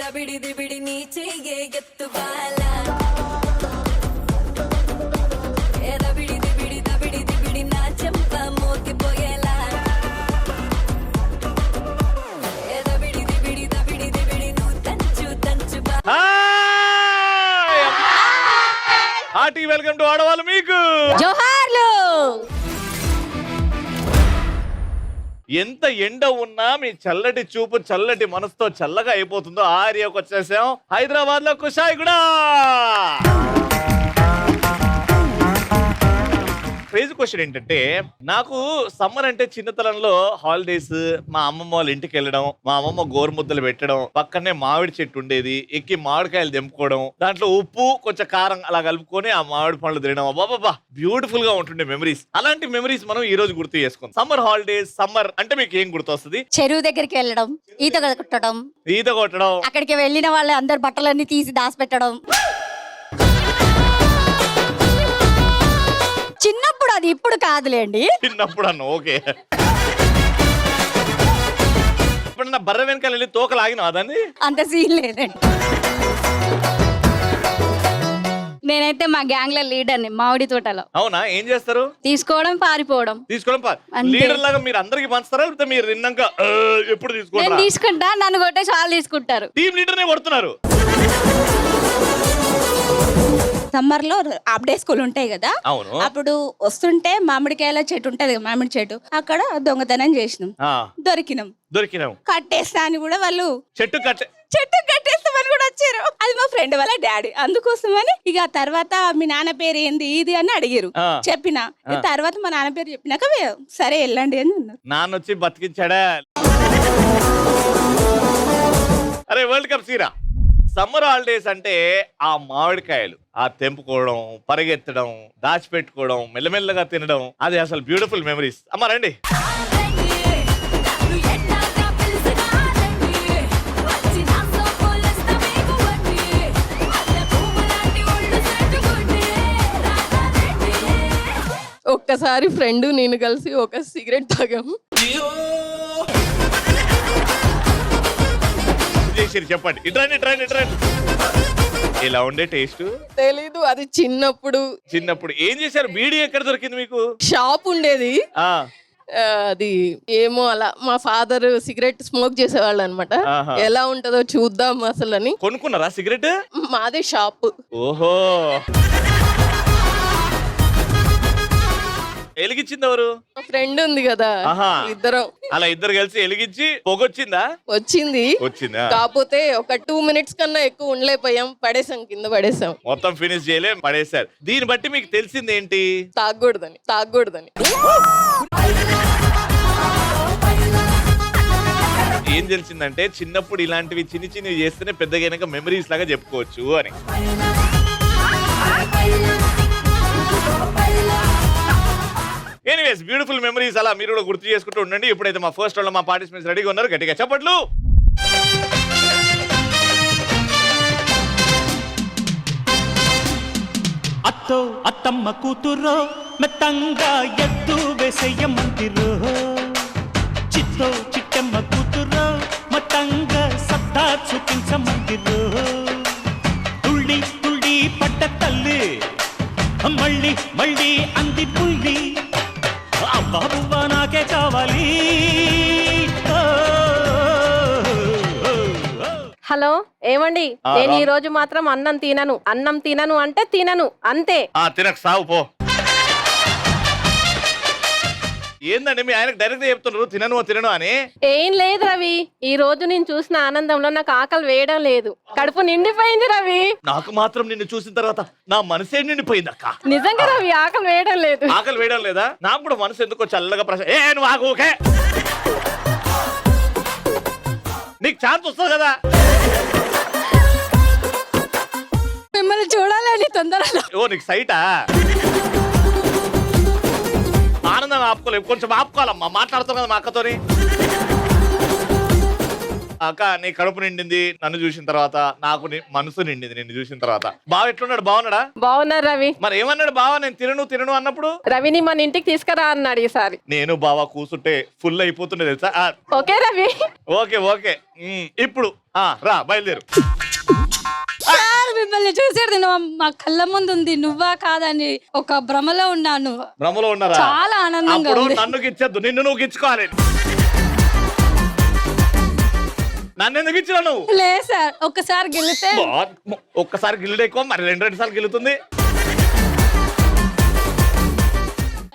దబిడి బిడి నీ చెయ్యే ఎత్తుబాల ఏ దబిడి బిడి నా చెంప మోగిపోయేలా ఏ దబిడి బిడి నువ్వు తంచు హార్టీ వెల్కమ్ టు ఆడవాళ్ళు మీకు జోహార్లు. ఎంత ఎండ ఉన్నా మీ చల్లటి చూపు చల్లటి మనసుతో చల్లగా అయిపోతుందో ఆ ఏరియాకి వచ్చేసాం. హైదరాబాద్ లో కుషాయిగూడ. క్రేజీ క్వశ్చన్ ఏంటంటే, నాకు సమ్మర్ అంటే చిన్నతనంలో హాలిడేస్, మా అమ్మమ్మ వాళ్ళ ఇంటికి వెళ్ళడం, మా అమ్మమ్మ గోరుముద్దలు పెట్టడం, పక్కనే మామిడి చెట్టు ఉండేది, ఎక్కి మామిడికాయలు తెంపుకోవడం, దాంట్లో ఉప్పు కొంచెం కారం అలా కలుపుకొని ఆ మామిడి పండ్లు తినడం, బాబా బ్యూటిఫుల్ గా ఉంటుండే మెమరీస్. అలాంటి మెమరీస్ మనం ఈ రోజు గుర్తు చేసుకుందాం. సమ్మర్ హాలిడేస్, సమ్మర్ అంటే మీకు ఏం గుర్తొస్తుంది? చెరువు దగ్గరికి వెళ్ళడం, ఈత కొట్టడం, అక్కడికి వెళ్ళిన వాళ్ళు అందరు బట్టలన్నీ తీసి దాచిపెట్టడం. చిన్నప్పుడు, అది ఇప్పుడు కాదులేండి. చిన్నప్పుడు అన్న ఓకే. ఇప్పుడు నా బర్ర వెనకాల వెళ్ళి తోకలు ఆగిన అదండి, అంత సీన్ లేదండి. నేనైతే మా గ్యాంగ్ లో లీడర్ని మామిడి తోటలో. అవునా? ఏం చేస్తారు? తీసుకోవడం, పారిపోవడం. లీడర్ లాగా మీరు అందరికి పంచుతారా, లేకపోతే మీరు నిన్నాక ఎప్పుడు నేను తీసుకోండి? తీసుకుంటా, నన్ను కొట్టేసి వాళ్ళు తీసుకుంటారు. టీమ్ లీడర్ నే కొడుతున్నారు. సమ్మర్ లో హాఫ్ డే స్కూల్ ఉంటాయి కదా, అవును. అప్పుడు వస్తుంటే మామిడికాయల చెట్టు ఉంటది కదా, మామిడి చెట్టు, అక్కడ దొంగతనం చేసినాం. దొరికినాం కట్టేస్తా అని కూడా వాళ్ళు చెట్టు కట్టేస్తామని కూడా వచ్చారు. అది మా ఫ్రెండ్ వాళ్ళ డాడీ, అందుకోసమని ఇక తర్వాత మీ నాన్న పేరు ఏంది ఇది అని అడిగారు. చెప్పిన తర్వాత మా నాన్న పేరు చెప్పినాక సరే వెళ్ళండి అని అన్నారు. నాన్న వచ్చి బతికించాడా? అరే వరల్డ్ కప్ సీరా. సమ్మర్ హాలిడేస్ అంటే ఆ మామిడికాయలు, ఆ తెంపుకోవడం, పరిగెత్తడం, దాచిపెట్టుకోవడం, మెల్లమెల్లగా తినడం, అది అసలు బ్యూటిఫుల్ మెమరీస్. అమ్మా రండి. ఒక్కసారి ఫ్రెండ్ నేను కలిసి ఒక సిగరెట్ తాగాము. చెప్పండి. ఇట్రండి. ఇలా ఉండే టేస్ట్ తెలీదు, అది చిన్నప్పుడు ఏం చేశారు? బీడీ ఎక్కడ దొరికింది మీకు? షాప్ ఉండేది, అది ఏమో అలా మా ఫాదర్ సిగరెట్ స్మోక్ చేసేవాళ్ళు అనమాట. ఎలా ఉంటదో చూద్దాం అసలు అని కొనుక్కున్నారా సిగరెట్? మాదే షాప్. ఓహో. ఎలిగించింది ఎవరు? ఫ్రెండ్ ఉంది కదా, ఇద్దరం అలా ఇద్దరు కలిసి ఎలిగించి పొగొచ్చిందా? వచ్చిందా? కాకపోతే ఒక 2 minutes కన్నా ఎక్కువ ఉండలేకపోయాం, పడేసాం, కింద పడేసాం. మొత్తం ఫినిష్ చేయలే, పడేశారు. దీన్ని బట్టి మీకు తెలిసింది ఏంటి? తాగకూడదని. ఏం తెలిసిందంటే, చిన్నప్పుడు ఇలాంటివి చిన్ని చేస్తేనే పెద్దగా మెమరీస్ లాగా చెప్పుకోవచ్చు అని. ఎనీవేస్, బ్యూటిఫుల్ మెమరీస్ అలా మీరు కూడా గుర్తు చేసుకుంటూ ఉండండి. ఇప్పుడైతే మా ఫస్ట్ రౌండ్ లో మా పార్టిసిపెంట్స్ రెడీగా ఉన్నారు. గట్టిగా చప్పట్లు. అత్తో అత్తమ్మ కూతురో మెత్తంగా ఎత్తు వేసేయమంతిరో, చిత్తో చిట్టమ్మ కూతురో మత్తంగా సత్తా చూపించమంతిరో, తుళ్ళి తుళ్ళి పడ్డ తల్లి మళ్ళీ మళ్ళీ అంది పుల్లి, అబ్బాబువ్వ నాకే కావాలి. హలో, ఏమండి? నేను ఈ రోజు మాత్రం అన్నం తినను అంటే తినను, అంతే. తినకు సావు పో. ఏందండి మీ ఆయనకు డైరెక్ట్ గా చెప్తున్నారు తినను అని? ఏం లేదు రవి, ఈ రోజు నేను చూసిన ఆనందంలో నాకు ఆకలి వేయడం లేదు, కడుపు నిండిపోయింది రవి. నాకు మాత్రం నిన్ను చూసిన తర్వాత నా మనసే నిండిపోయింది అక్క. నిజంగా రవి, ఆకలి వేయడం లేదు. ఆకలి వేయడం లేదా? నాకు కూడా మనసు ఎందుకో చల్లగా నువ్వు ఆగు, ఓకే? నీకు ఛాన్స్ వస్తుంది కదా. మిమ్మల్ని చూడాలని తొందరలో. ఓ నీకు సైటా? ఆనందం ఆపుకోలేవు, కొంచెం ఆపుకోవాలమ్మా. మాట్లాడుతాం కదా మా అక్కతోని. అక్క నీ కడుపు నిండింది నన్ను చూసిన తర్వాత, నాకు మనసు నిండింది నిన్ను చూసిన తర్వాత. బావ ఎట్లున్నాడు? బాగున్నాడా? బాగున్నారు రవి. మరి ఏమన్నాడు బావ? నేను తినను అన్నప్పుడు రవిని మన ఇంటికి తీసుకురా అన్నాడు ఈసారి. నేను బావ కూర్చుంటే ఫుల్ అయిపోతుండే తెలుసా. ఓకే రవి. ఓకే ఇప్పుడు రా బయలుదేరు. సార్ మిమ్మల్ని చూసేది మా కళ్ళ ముందు ఉంది, నువ్వా కాదని ఒక భ్రమలో ఉన్నాను. భ్రమలో ఉన్నారా? చాలా ఆనందంగా అప్పుడు ఉంది. నన్ను గిచ్చద్దు, నిన్ను నువ్వు గిచ్చుకోవాలి. నన్ను ఎందుకు ఇచ్చినా నువ్వు? లే సార్, ఒక్కసారి గెలితే ఒక్కసారి గిల్లుడు ఎక్కువ, మరి రెండు సార్లు గిల్లుతుంది.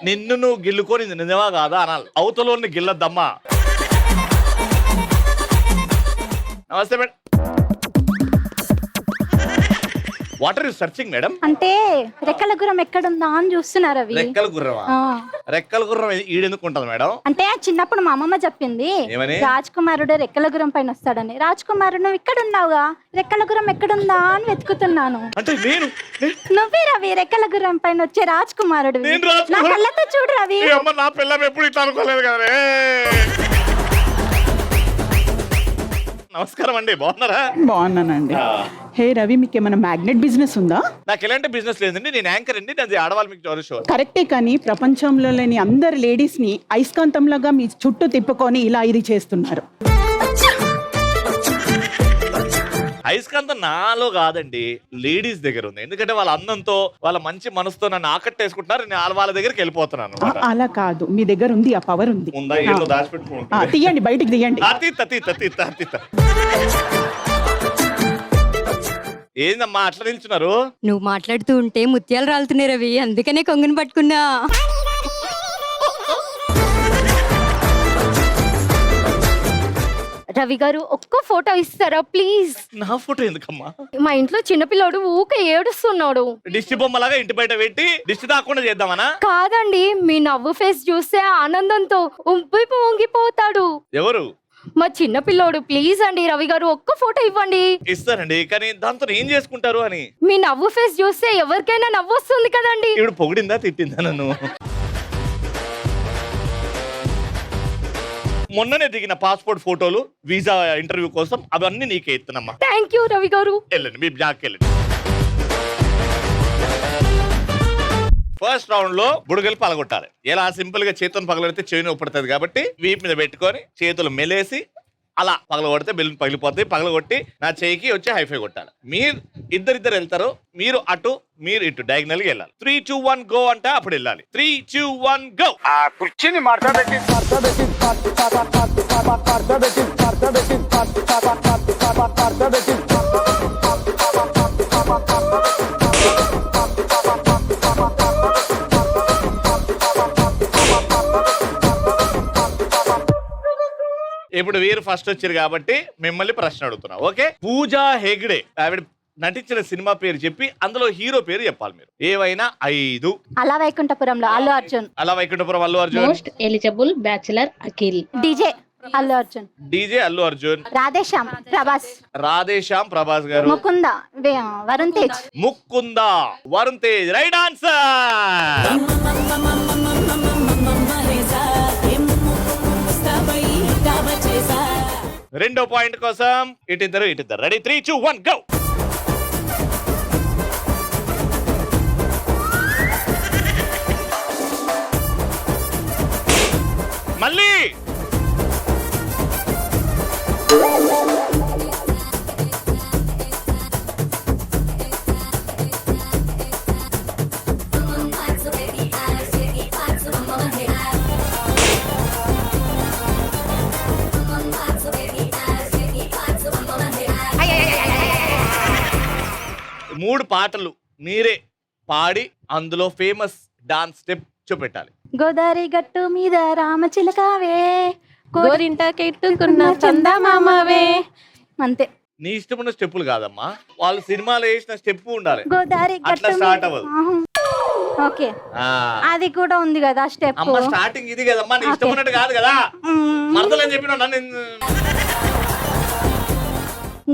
నిన్ను నువ్వు గిల్లుకొని నిజమా కాదా అనాలి. అవతలోని గిల్లద్దమ్మా. నమస్తే madam. What are you searching madam? అంటే రెక్కల గుర్రం ఎక్కడుందా అని చూస్తున్నారు అవి. రెక్కల గుర్రమా? రెక్కల గుర్రం ఈడెందుకు ఉంటది మేడం? అంటే చిన్నప్పుడు మా అమ్మమ్మ చెప్పింది, ఏమని? రాజ్ కుమారుడు రెక్కల గుర్రం పైన వస్తాడని. రాజ్ కుమారుడు నువ్వు ఇక్కడ ఉన్నావుగా, రెక్కల గుర్రం ఎక్కడుందా అని వెతుకుతున్నాను. అంటే నేను నువ్వే రవి రెక్కల గుర్రం పైన వచ్చే రాజ్ కుమారుడు. నేను రాజ్ నా కుమారుడు? కళ్ళతో చూడు రవి. ఈ అమ్మ నా పిల్లం ఎప్పుడు ఇట్లా అనుకోలేదు కదా. నమస్కారం అండి, బాగున్నారా? బాగున్నానండి. హే రవి, మీకు ఏమైనా మ్యాగ్నెట్ బిజినెస్ ఉందా? నాకు ఎలాంటి బిజినెస్ లేదండి, నేను యాంకర్ అండి. నాది ఆడవాళ్ళు మీకు జోరు షో. కరెక్టే, కానీ ప్రపంచంలో లేని అందరు లేడీస్ ని అయస్కాంతంలాగా మీ చుట్టూ తిప్పుకొని ఇలా ఇది చేస్తున్నారు. అయస్కాంతం నాలో కాదండి, లేడీస్ దగ్గర ఉంది. ఎందుకంటే వాళ్ళ అందంతో, వాళ్ళ మంచి మనసుతో నన్ను ఆకట్టేసుకుంటున్నారు. నేను వాళ్ళ దగ్గరికి వెళ్ళిపోతున్నాను. అలా కాదు, మీ దగ్గర ఉంది, ఆ పవర్ ఉంది. ఉందా? ఏదో దాచిపెట్టుకుంటా. తీయండి, బయటికి తీయండి. ఏందమ్మా అట్లా నిల్చున్నారు? నువ్వు మాట్లాడుతూ ఉంటే ముత్యాలు రాలుతున్నాయి రవి, అందుకనే కొంగుని పట్టుకున్నా. రవి గారు ఒక్క ఫోటో ఇస్తారా ప్లీజ్? నా ఫోటో ఎందుకమ్మా? మా ఇంట్లో చిన్నపిల్లోడు ఊకే ఏడుస్తున్నాడు. దిష్టి బొమ్మలాగా ఇంటి బయట పెట్టి దిష్టి దాకుండా చేద్దామనా? కాదండి, మీ నవ్వు ఫేస్ చూస్తే ఆనందంతో వంగిపోతాడు. ఎవరు? మా చిన్న పిల్లోడు. ప్లీజ్ అండి రవి గారు ఒక్క ఫోటో ఇవ్వండి. ఇస్తానండి, కానీ దాంతో ఏం చేసుకుంటారు అని. మీ నవ్వు ఫేస్ చూస్తే ఎవరికైనా నవ్వు వస్తుంది కదండి. ఇప్పుడు పొగిడిందా తిట్టిందా నన్ను? మొన్ననే దిగిన పాస్పోర్ట్ ఫోటోలు, వీసా ఇంటర్వ్యూ కోసం, అవన్నీ నీకే ఇస్తున్నామ్మా. థ్యాంక్ యూ రవి గారు. వెళ్ళండి, మీ బ్యాగ్కి వెళ్ళండి. ఫస్ట్ రౌండ్ లో బుడగలు పగలగొట్టాలి. ఎలా? సింపుల్ గా చేతులను పగలగొడితే చేయి నొప్పి పడుతుంది కాబట్టి వీపు మీద పెట్టుకొని చేతులు మెలేసి అలా పగలగొడితే బెలూన్ పగిలిపోతాయి. పగలగొట్టి నా చేయికి వచ్చి హైఫై కొట్టాలి. మీరు ఇద్దరిద్దరు వెళ్తారు, మీరు అటు మీరు ఇటు డయాగ్నల్ గా వెళ్ళాలి. 3, 2, 1 గో అంటే అప్పుడు వెళ్ళాలి. 3, 2, 1 గో. ఆ కుర్చీని మార్చబెట్టి ఇప్పుడు వీరు ఫస్ట్ వచ్చారు కాబట్టి మిమ్మల్ని ప్రశ్న అడుగుతున్నా. ఓకే, పూజా హెగ్డే ఆవిడ నటించిన సినిమా పేరు చెప్పి అందులో హీరో పేరు చెప్పాలి మీరు. ఏవైనా 5. అలా వైకుంఠపురంలో Allu Arjun. Ala Vaikunthapuram Allu Arjun. Most eligible bachelor Akhil. DJ Allu Arjun. DJ Allu Arjun. Radhe Shyam Prabhas. Radhe Shyam Prabhas గారు. ముకుంద వరుణ్ తేజ్. ముకుంద వరుణ్ తేజ్. Right answer. రెండో పాయింట్ కోసం ఇటిద్దరు. రెడీ? 3, 2, 1 గో. మళ్ళీ మూడు పాటలు మీరే పాడి అందులో ఫేమస్ డాన్స్ స్టెప్ చూపెట్టాలి. గోదావరి గట్టు మీద రామచిలకావే, గోరింట కెట్టుకున్న చందమామవే. అంతే. నీ ఇష్టమున్న స్టెప్పులు కాదమ్మా, వాళ్ళు సినిమాలో వేసిన స్టెప్ ఉండాలి. గోదావరి అట్లా గట్టు స్టార్ట్ అవ్వదు. ఓకే, అది కూడా ఉంది కదా స్టెప్. అమ్మ స్టార్టింగ్ ఇది కదమ్మా, నీ ఇష్టం ఉన్నట్టు కాదు కదా. మరదలని చెప్పిన నన్ను.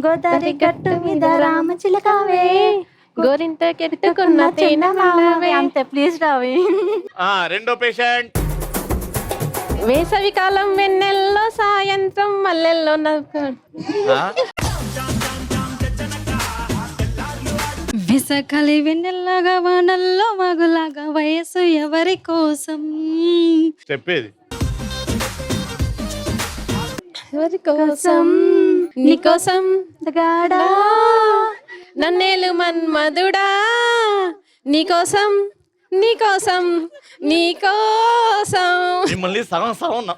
గోదావరి గట్టు మీద రామచిలకావే, గోరింట కెట్టుకున్న చందమామవే. అంతే. ప్లీజ్ రావి. రెండో పేషెంట్. వేసవి కాలం వెన్నెల్లో సాయంత్రం మల్లెల్లో ఆ? వెసకలి వెన్నెల్లగా వానల్లో మగులాగా వయసు ఎవరి కోసం చెప్పేది ఎవరి కోసం నీకోసం గాడా నన్నేలు మన్మధుడా నీకోసం నీకోసం నీకోసం. మిమ్మల్ని సగం సగం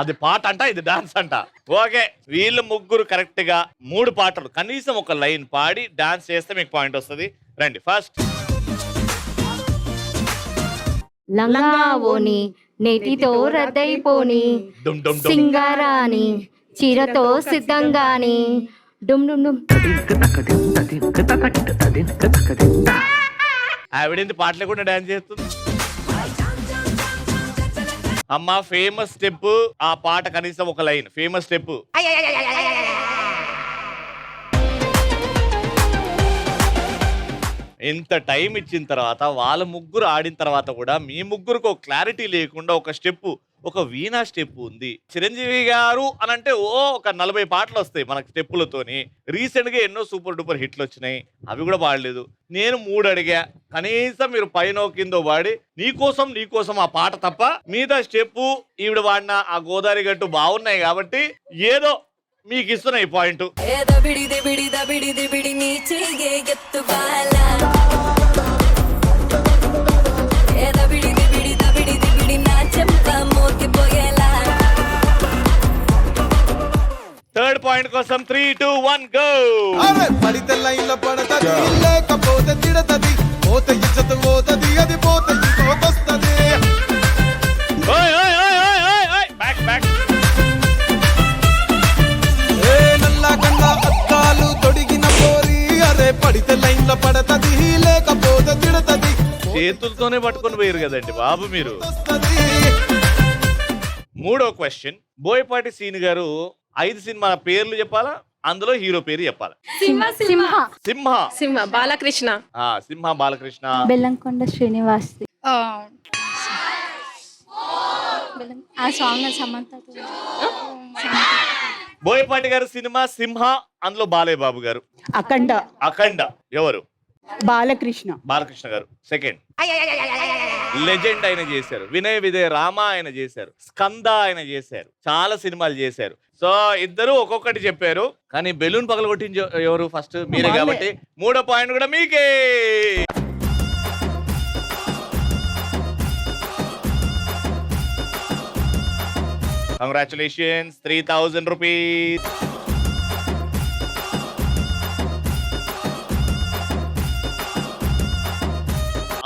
అది పాట అంట, ఇది డాన్స్ అంట. ఓకే, వీళ్ళు ముగ్గురు కరెక్ట్ గా 3 పాటలు కనీసం ఒక లైన్ పాడి డాన్స్ చేస్తే మీకు పాయింట్ వస్తుంది. రండి ఫస్ట్. లంగావోని నేటితో రద్దయిపోని డుమ్ డుమ్ డుమ్. సింగారాని చీరతో సిద్ధంగాని డుమ్ డుమ్ డుమ్. ఆవిడేంటి పాట లేకుండా డాన్స్ చేస్తుంది? అమ్మ ఫేమస్ స్టెప్, ఆ పాట కనీసం ఒక లైన్ ఫేమస్ స్టెప్. ఇంత టైం ఇచ్చిన తర్వాత వాళ్ళ ముగ్గురు ఆడిన తర్వాత కూడా మీ ముగ్గురికి ఒక క్లారిటీ లేకుండా ఒక స్టెప్, ఒక వీణా స్టెప్ ఉంది. చిరంజీవి గారు అనంటే ఒక 40 పాటలు వస్తాయి మనకు స్టెప్పులతోని. రీసెంట్ గా ఎన్నో సూపర్ డూపర్ హిట్లు వచ్చినాయి, అవి కూడా పాడలేదు. నేను 3 అడిగా, కనీసం మీరు పైన కిందో పాడి నీకోసం నీకోసం ఆ పాట తప్ప మిగతా స్టెప్ ఈవిడ వాడిన ఆ గోదావరి గట్టు బాగున్నాయి కాబట్టి ఏదో మీకు ఇస్తున్నాయి పాయింట్. దబిడి దిబిడి దబిడి దిబిడి నీ చెయ్యే ఎత్తు బాల దబిడి దిబిడి దబిడి దిబిడి నా చెంప మోగిపోయేలా. థర్డ్ పాయింట్ కోసం 3, 2, 1 గో. పడితే లైన్ లో పడతది, లేకపోతే తిడతది, పోతే ఇచ్చత పోతది, అది పోతే ఇంకోతొస్తది. Back back. ఏ నల్ల కన్నా అద్దాలు తొడిగిన పోరి, అరే పడితే లైన్ లో పడతది, లేకపోతే తిడతది. చేతులతోనే పట్టుకొని పోయారు కదండి బాబు మీరు. 3వ క్వశ్చన్. బోయపాటి సీన్ గారు 5 సినిమాల పేర్లు చెప్పాలా, అందులో హీరో పేరు చెప్పాలా. సింహ సింహ. సింహ బాలకృష్ణ. సింహ బాలకృష్ణ. బెల్లంకొండ శ్రీనివాస్. ఆ సాంగ్ సమంత. బోయపాటి గారు సినిమా సింహ, అందులో బాలయ్య బాబు గారు. అఖండ. అఖండ ఎవరు? బాలకృష్ణ. బాలకృష్ణ గారు. సెకండ్ లెజెండ్ ఆయన చేశారు. వినయ విజయ రామ ఆయన చేశారు. స్కంద ఆయన చేశారు. చాలా సినిమాలు చేశారు. సో ఇద్దరు ఒక్కొక్కటి చెప్పారు, కానీ బెలూన్ పగలగొట్టింది ఎవరు? ఫస్ట్ మీరే కాబట్టి 3వ పాయింట్ కూడా మీకే. Congratulations, 3000 rupees.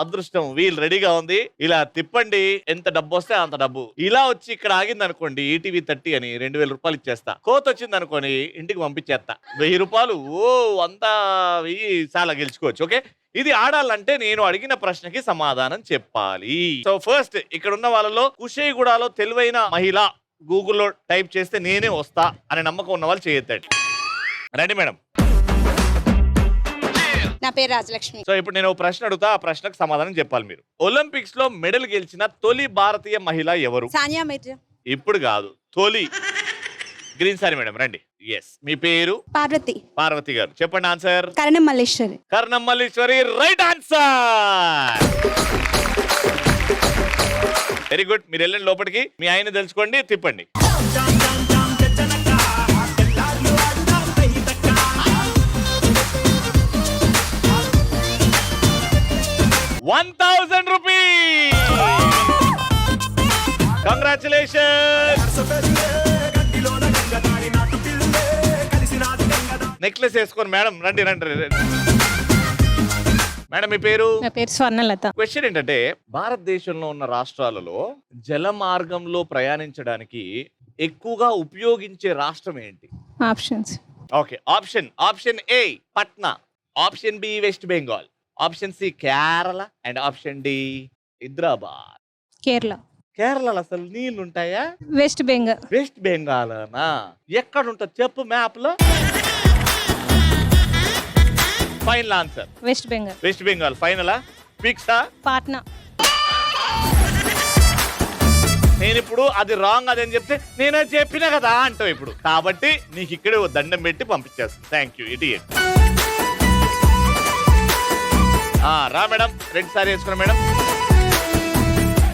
అదృష్టం వీల్ రెడీగా ఉంది. ఇలా తిప్పండి, ఎంత డబ్బు వస్తే అంత డబ్బు. ఇలా వచ్చి ఇక్కడ ఆగింది అనుకోండి, ఈటీవీ 30 అని 2000 రూపాయలు ఇచ్చేస్తా. కోత వచ్చింది అనుకోని ఇంటికి పంపించేస్తా. 1000 రూపాయలు అంతా చాలా గెలుచుకోవచ్చు. ఓకే, ఇది ఆడాలంటే నేను అడిగిన ప్రశ్నకి సమాధానం చెప్పాలి. సో ఫస్ట్ ఇక్కడ ఉన్న వాళ్ళలో కుషేగూడలో తెలివైన మహిళ గూగుల్లో టైప్ చేస్తే నేనే వస్తా అనే నమ్మకం ఉన్న వాళ్ళు చేయొద్దండి. రండి మేడం. నా పేరు రాజలక్ష్మి. సో ఇప్పుడు నేను ప్రశ్న అడుగుతా, ఆ ప్రశ్నకు సమాధానం చెప్పాలి మీరు. ఒలింపిక్స్ లో మెడల్ గెలిచిన తొలి భారతీయ మహిళ ఎవరు? సానియా మీర్జా. ఇప్పుడు కాదు, తొలి. గ్రీన్ సారీ మేడం రండి. ఎస్, మీ పేరు? పార్వతి. పార్వతి గారు. చెప్పండి answer. Karanam Malleswari. Karnam Malleswari right answer. Very good. మీరు వెళ్ళండి లోపలికి, మీ ఆయన తెలుసుకోండి, తిప్పండి. ₹1000. కంగ్రాచులేషన్స్. నెక్లెస్ వేసుకోండి మేడం. రండి రండి రండి. మేడం మీ పేరు? నా పేరు స్వర్ణలత. క్వశ్చన్ ఏంటంటే, భారతదేశంలో ఉన్న రాష్ట్రాలలో జల మార్గంలో ప్రయాణించడానికి ఎక్కువగా ఉపయోగించే రాష్ట్రం ఏంటి? Options. Okay, option A Patna, option B West Bengal, option C Kerala and option D Hyderabad. Kerala. కేరళలో అసలు నీళ్లు ఉంటాయా? వెస్ట్ బెంగాల్. వెస్ట్ బెంగాల్నా? ఎక్కడ ఉంటుంది చెప్పు మ్యాప్ లో. Final answer West Bengal. West Bengal ఫైనలా? ఫిక్సా? పాట్నా. నేను ఇప్పుడు అది రాంగ్ అదని చెప్తే నేనే చెప్పినా కదా అంటావు ఇప్పుడు. కాబట్టి నీకు ఇక్కడే ఓ దండం పెట్టి పంపించేస్తాను. Thank you. ఇటీ రా మేడం, రెండుసారి వేసుకున్నా మేడం.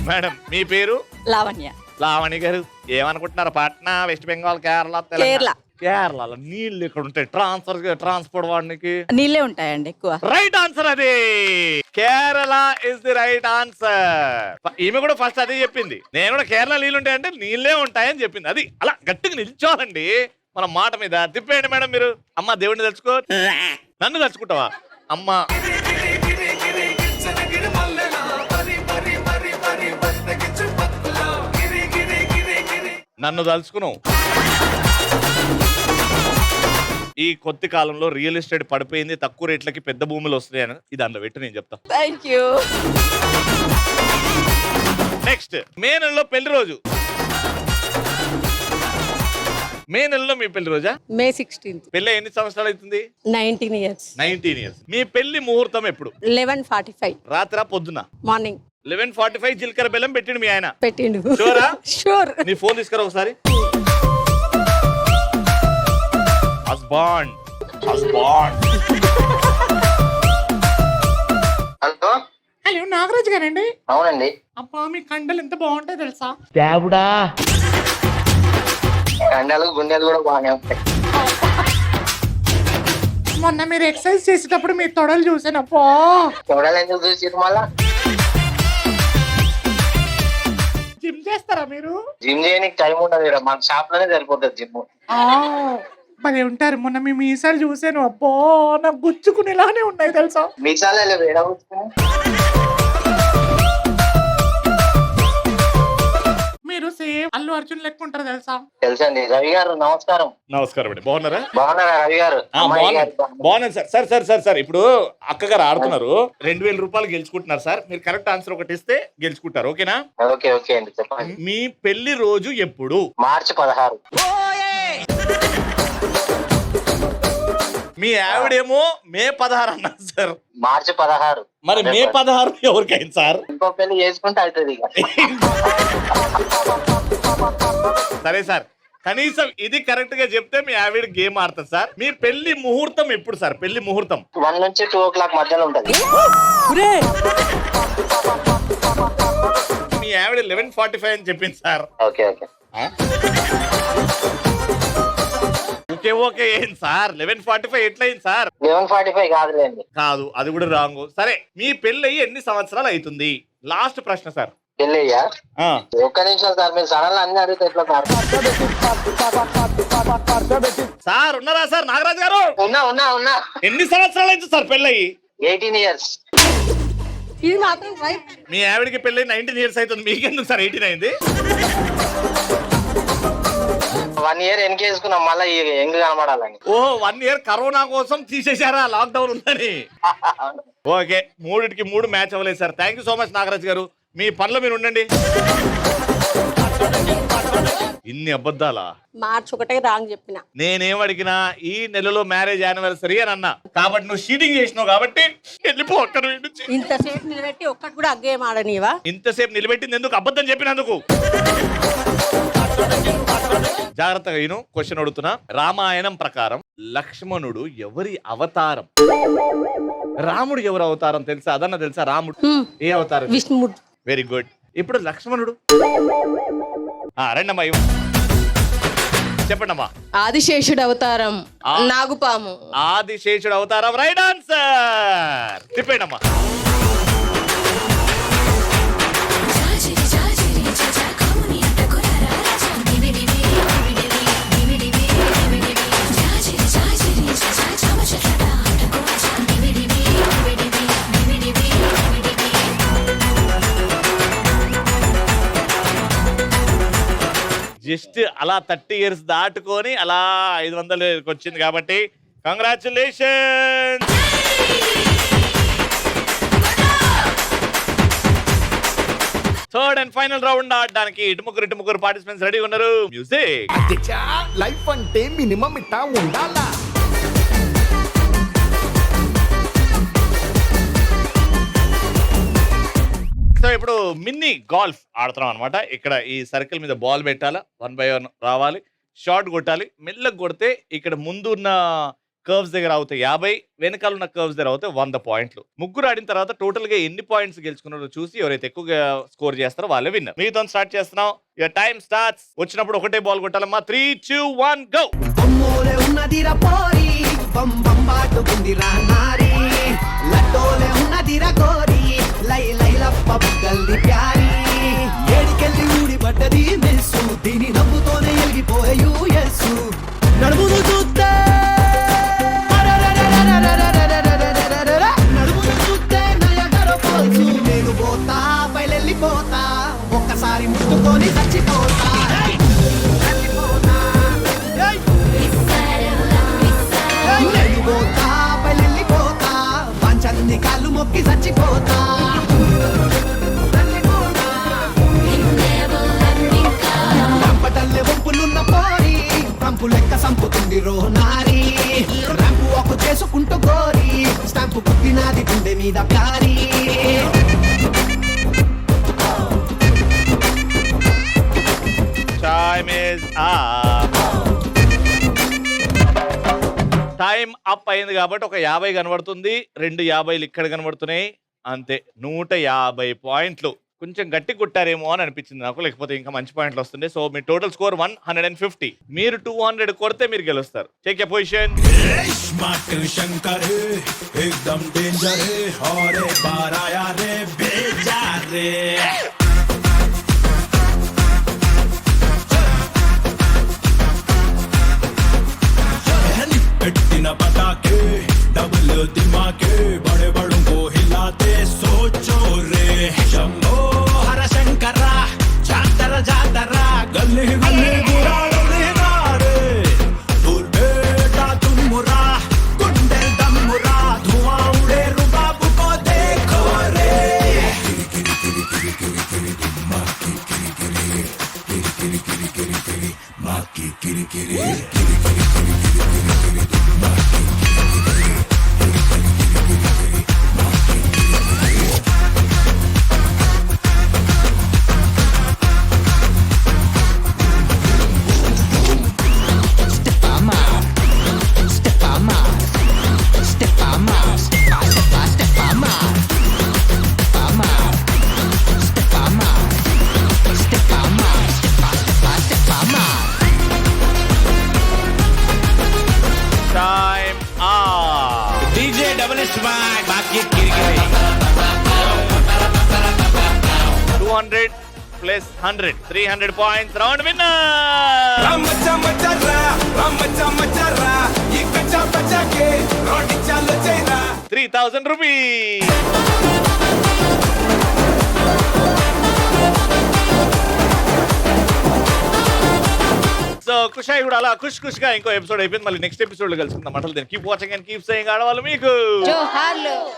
మేడం మీ పేరు? లావణ్య. లావణి గారు ఏమనుకుంటున్నారు? పాట్నా, వెస్ట్ బెంగాల్, కేరళ, కేరళ. కేరళలో నీళ్ళు ఇక్కడ ఉంటాయి. ట్రాన్స్పోర్ట్ వాడికి నీళ్ళే ఉంటాయండి ఎక్కువ. రైట్ ఆన్సర్ అది. Kerala is the right answer. ఈమె కూడా ఫస్ట్ అదే చెప్పింది. నేను కూడా కేరళ నీళ్ళు ఉంటాయంటే నీళ్ళే ఉంటాయని చెప్పింది. అది అలా గట్టిగా నిల్చోవాలండి మన మాట మీద. తిప్పేయండి మేడం మీరు. అమ్మ దేవుడిని తలుచుకో. నన్ను తలుచుకుంటావా అమ్మ? నన్ను తలుచుకున్నావు. ఈ కొద్ది కాలంలో రియల్ ఎస్టేట్ పడిపోయింది, తక్కువ రేట్లకి పెద్ద భూములు వస్తున్నాయని ఇది అందులో పెట్టి నేను చెప్తా. Thank you. నెక్స్ట్, మే నెలలో పెళ్లి రోజు. మే నెలలో మీ పెళ్లి రోజా? మే 16th. పెళ్లి ఎన్ని సంవత్సరాలు అవుతుంది? 19 years. 19 years. మీ పెళ్లి ముహూర్తం ఎప్పుడు? 11:45 రాత్రా పొద్దున? మార్నింగ్. 11:45 జీలకర్ర బెల్లం పెట్టిండు మీ ఆయన. పెట్టిండు. షూరా? షూర్. నీ ఫోన్ తీసుకురా ఒకసారి. హస్బాండ్. హలో హలో నాగరాజు గారండి? అవునండి. అబ్బా మీ కండలు ఎంత బాగుంటాయి తెలుసా? కండలు గుండెలు కూడా బాగానే ఉంటాయి. మొన్న మీరు ఎక్సర్సైజ్ చేసేటప్పుడు మీ తొడలు చూసానప్పా. చూడాలి ఎందుకు చూసి మళ్ళా? జిమ్ చేస్తారా మీరు? జిమ్ చేయడానికి టైం ఉండదు, మన షాప్ లోనే సరిపోతుంది జిమ్. మరి ఉంటారు. మొన్న మీ మీసాలు చూసాను, అబ్బో నాకు గుచ్చుకునేలానే ఉన్నాయి తెలుసా? మీసాలే వేడ కూర్చుకుని. మీరు సేమ్ అల్లు అర్జున్ లెక్క ఉంటారు తెలుసా? తెలుసండి. రవి గారు నమస్కారం. నమస్కారం అండి. బాగున్నారా? బాగున్నారా రవి గారు? బాగున్నాను సార్. సార్ ఇప్పుడు అక్కగారు ఆడుతున్నారు, 2000 రూపాయలు గెలుచుకుంటున్నారు సార్. మీరు కరెక్ట్ ఆన్సర్ ఒకటి ఇస్తే గెలుచుకుంటారు. ఓకేనా? ఓకే ఓకే అండి, చెప్పండి. మీ పెళ్లి రోజు ఎప్పుడు? మార్చి 16. మీ ఆవిడేమో మే 16 అన్నారు సార్. మార్చి 16. మరి మే 16 ఎవరికైంది సార్? ఇంకో పెళ్లి చేసుకుంటే అవుతుంది ఇక. సరే సార్, కనీసం ఇది కరెక్ట్ గా చెప్తే మీ ఆవిడ గేమ్ ఆడుతుంది సార్. మీ పెళ్లి ముహూర్తం ఎప్పుడు సార్? పెళ్లి ముహూర్తం 1 నుంచి 2 o'clock మధ్యలో ఉంటది. మీ ఆవిడ 11:45 అని చెప్పింది సార్. Okay okay. ఓకే ఏం సార్? 11:45 ఎట్లయింది సార్? 11:45 కాదులేండి. కాదు, అది కూడా రాంగ్. సరే, మీ పెళ్లి అయ్యి ఎన్ని సంవత్సరాలు అవుతుంది? లాస్ట్ ప్రశ్న సార్. పెళ్ళయ్యా? ఒక్క నిమిషం సార్, మీరు సడన్గా అన్ని అడిగితే ఎట్లా సార్? సార్ ఉన్నారా సార్? నాగరాజు గారు ఉన్నా. ఎన్ని సంవత్సరాలు అయింది సార్ పెళ్ళయి? 18 years. ఇది మాత్రం రైట్. మీ ఆవిడకి పెళ్ళి 19 years అవుతుంది, మీకెందుకు సార్ 18 అయింది? 1 year వెనకేసుకున్నాం మళ్ళీ ఎంగ్ కనబడాలని. ఓహో, 1 year కరోనా కోసం తీసేశారా? లాక్డౌన్ ఉందని. ఓకే, 3కి 3 మ్యాచ్ అవ్వలేదు sir. Thank you so much Nagaraj గారు. మీ పనిలో మీరు ఉండండి. ఇన్ని అబద్ధాలా? మార్చి 1 రాంగ్ చెప్పిన. నేనేం అడిగినా ఈ నెలలో మ్యారేజ్ యానివర్సరీ అని అన్నా. కాబట్టి నువ్వు షీటింగ్ చేసినావు కాబట్టి వెళ్ళిపో అక్కడ నుంచి. ఇంతసేపు నిలబెట్టి ఒక్కటి కూడా అగ్గేం ఆడనివా? ఇంతసేపు నిలబెట్టింది ఎందుకు? అబద్ధం చెప్పినందుకు. జాగ్రత్తగా విను, క్వశ్చన్ అడుగుతున్నా. రామాయణం ప్రకారం లక్ష్మణుడు ఎవరి అవతారం? రాముడు ఎవరు అవతారం తెలుసా? అదన్నా తెలుసా? రాముడు ఏ అవతారం? విష్ణుమూర్తి. Very good. ఇప్పుడు లక్ష్మణుడు రండమ్మా, చెప్పండి అమ్మా. ఆదిశేషుడు అవతారం నాగుపాము. ఆదిశేషుడు అవతారం రైట్ ఆన్సర్. తిప్పండి అమ్మా. జస్ట్ అలా 30 years దాటుకొని అలా 500 వచ్చింది కాబట్టి congratulations. Third and final round ఆడడానికి ఇటు ముగ్గురు పార్టిసిపెంట్స్ రెడీ ఉన్నారు. మ్యూజిక్. లైఫ్ అంటే మినిమం ఇట్టా ఉండాలా? సో ఇప్పుడు మినీ గోల్ఫ్ ఆడుతున్నాం అనమాట. ఇక్కడ ఈ సర్కిల్ మీద బాల్ పెట్టాలా, 1 by 1 రావాలి, షార్ట్ కొట్టాలి. మెల్లగా కొడితే ఇక్కడ ముందు ఉన్న కర్వ్స్ దగ్గర అవుతాయి 50, వెనకాల ఉన్న కర్వ్స్ దగ్గర అవుతాయి 100 పాయింట్లు. ముగ్గురు ఆడిన తర్వాత టోటల్ గా ఎన్ని పాయింట్స్ గెలుచుకున్నారో చూసి ఎవరైతే ఎక్కువగా స్కోర్ చేస్తారో వాళ్ళే విన్నర్. మీతో స్టార్ట్ చేస్తున్నాం. Your time starts. వచ్చినప్పుడు ఒకటే బాల్ కొట్టాలమ్మా. 3, 2, 1 గో. ఉన్నదిరా పోరి బంబాటుకుందిరా నారి లడ్డోలే ఉన్నదిరా గోరి లై లైలప్ప బుగ్గల్ది ప్యారి ఏడికెళ్ళి ఊడిపడ్డది మెస్సు దీని నవ్వుతోనే ఎలిగిపోయే యూఎస్ నడుమును చూస్తే నడుమును చూస్తే నయగర పోల్సు నేను పోతా బయలెళ్ళిపోతా ఒక్కసారి ముట్టుకొని చచ్చిపోతా కాళ్ళు మొక్కి చచ్చిపోతా రంపటల్లే వంపులున్న పోరి రంపు లెక్క సంపుతుంది రోనారి రంపు ఒక చేసుకుంటూ కోరి స్టాంపు పుట్టినాది గుండె మీద ప్యారి టైం అప్ అయింది కాబట్టి ఒక 50 కనబడుతుంది, 2 50లు ఇక్కడ కనబడుతున్నాయి. అంతే, 150 పాయింట్లు. కొంచెం గట్టి కొట్టారేమో అని అనిపించింది నాకు, లేకపోతే ఇంకా మంచి పాయింట్లు వస్తుండే. సో మీ టోటల్ స్కోర్ 150. మీరు 200 కొడితే మీరు గెలుస్తారు. Take a position. పెట్టిన పటాకే డబుల్ దిమాకే బడే బడు को हिलाते सोचो रे शंभो हर शंकर जातर जातर गले गले गुराले नारे दूर बेटा तुम मुरा गुंडे दम मुरा धुआं उड़े रुबाब को देखो रे किरी किरी किरी किरी किरी किरी माँ की किरी किरी किरी किरी किरी किरी किरी माँ की किरी किरी किरी किरी किरी Time up. DJ double swag बाकी गिर गई 200 plus 100 300 points round winner. मचा मचा रा ये कच्चा बचा के रोटी चालो चेरा 3000 rupees. సో ఖుషాయి కూడా అలా ఖుష్ గా ఇంకో ఎపిసోడ్ అయిపోయింది. మళ్ళీ నెక్స్ట్ ఎపిసోడ్ లో కలుసుకుందాం. Keep watching and keep saying ఆడవాళ్ళు మీకు జోహార్లు.